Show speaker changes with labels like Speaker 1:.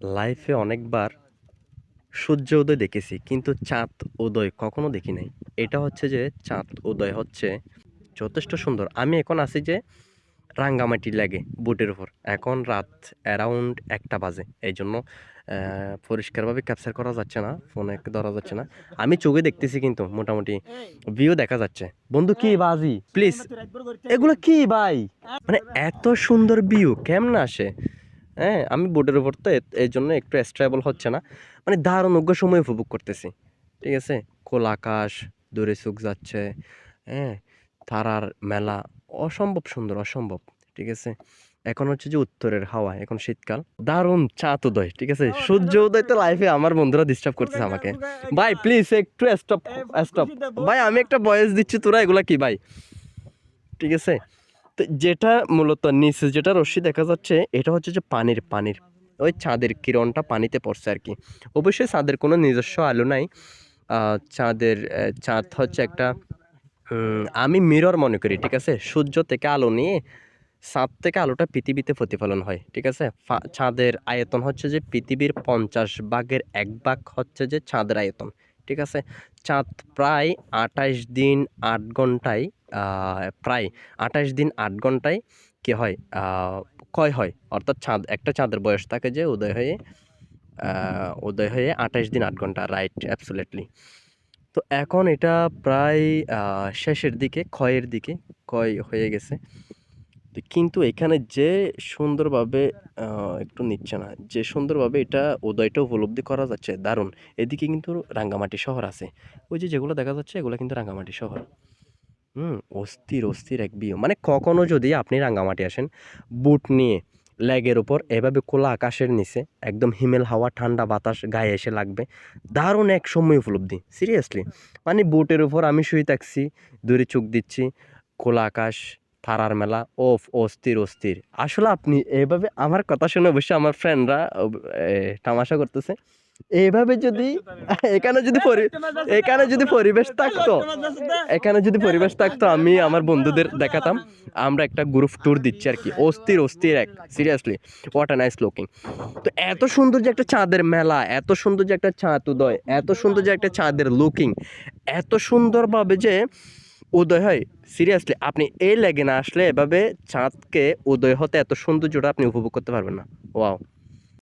Speaker 1: লাইফে অনেকবার সূর্য উদয় দেখেছি কিন্তু চাঁদ উদয় কখনো দেখি নাই। এটা হচ্ছে যে চাঁদ উদয় হচ্ছে যথেষ্ট সুন্দর। আমি এখন আছি যে রাঙ্গামাটি লেগে বোটের উপর। এখন রাত অ্যারাউন্ড ১টা বাজে। এইজন্য পরিষ্কারভাবে ক্যাপচার করা যাচ্ছে না, ফোনে ধরা যাচ্ছে না। আমি চোখে দেখতেছি কিন্তু মোটামুটি ভিউ দেখা যাচ্ছে। বন্ধু কি বাজি? প্লিজ এগুলো কি ভাই? মানে এত সুন্দর ভিউ কেমনে আসে? হ্যাঁ, আমি বোটের উপর তো এইজন্য একটু স্ট্রেবল হচ্ছে না। মানে দারুণ সময় উপভোগ করতেছি। ঠিক আছে? খোলা আকাশ, দূরে চোখ যাচ্ছে, হ্যাঁ? তারার মেলা অসম্ভব সুন্দর, অসম্ভব। ঠিক আছে? এখন হচ্ছে যে উত্তরের হাওয়া, এখন শীতকাল। দারুণ চাঁদ উদয়, ঠিক আছে? সূর্য উদয় তো লাইফে আমার বন্ধুরা ডিস্টার্ব করতেছে আমাকে। ভাই প্লিজ একটু স্টপ, স্টপ। ভাই আমি একটা ভয়েস দিচ্ছি, তোরা এগুলা কি ভাই? ঠিক আছে? তো যেটা মূলত নিচে যেটা রশ্মি দেখা যাচ্ছে এটা হচ্ছে যে পানির ওই চাঁদের কিরণটা পানিতে পড়ছে আর কি। অবশ্যই চাঁদের কোনো নিজস্ব আলো নাই। চাঁদ হচ্ছে একটা আমি মিরর মনে করি, ঠিক আছে? সূর্য থেকে আলো নিয়ে চাঁদ থেকে আলোটা পৃথিবীতে প্রতিফলন হয়, ঠিক আছে? চাঁদের আয়তন হচ্ছে যে পৃথিবীর 50 ভাগের 1 ভাগ হচ্ছে যে চাঁদের আয়তন, ঠিক আছে? চাঁদ প্রায় 28 দিন 8 ঘন্টায় প্রায় 28 দিন 8 ঘন্টায় কি হয়, ক্ষয় হয়। অর্থাৎ একটা চাঁদের বয়স থাকে যে উদয় হয়ে 28 দিন 8 ঘন্টা, রাইট, অ্যাবসোলিউটলি। তো এখন এটা প্রায় শেষের দিকে, ক্ষয় হয়ে গেছে। কিন্তু এখানে যে সুন্দরভাবে একটু নিচ্ছে না, যে সুন্দরভাবে এটা উদয়টা উপলব্ধি করা যাচ্ছে, দারুণ। এদিকে কিন্তু রাঙ্গামাটি শহর আছে। ওই যে যেগুলো দেখা যাচ্ছে এগুলো কিন্তু রাঙ্গামাটি শহর। অস্থির এক ভিউ। মানে কখনো যদি আপনি রাঙ্গামাটি আসেন, বুট নিয়ে লেগের উপর এভাবে খোলা আকাশের নিচে একদম হিমেল হাওয়া, ঠান্ডা বাতাস গায়ে এসে লাগবে। দারুণ এক সময় উপলব্ধি। সিরিয়াসলি। মানে বুটের উপর আমি শুয়ে থাকছি, দূরে চোখ দিচ্ছি, খোলা আকাশ, তারার মেলা, ওফ! অস্থির। আসলে আপনি এভাবে আমার কথা শুনে অবশ্যই আমার ফ্রেন্ডরা তামাশা করতেছে। এভাবে যদি এখানে যদি এখানে যদি পরিবেশ থাকতো, আমি আমার বন্ধুদের দেখাতাম। আমরা একটা গ্রুপ ট্যুর দিচ্ছি আরকি। অস্থির এক, seriously what a nice looking. তো এত সুন্দর যে একটা চাঁদের মেলা, এত সুন্দর যে একটা চাঁদ উদয়, এত সুন্দর যে একটা চাঁদের লুকিং, এত সুন্দরভাবে যে উদয় হয়, সিরিয়াসলি আপনি এই লেগে না আসলে এভাবে চাঁদকে উদয় হতে এত সৌন্দর্যটা আপনি উপভোগ করতে পারবেন না। ওয়াও!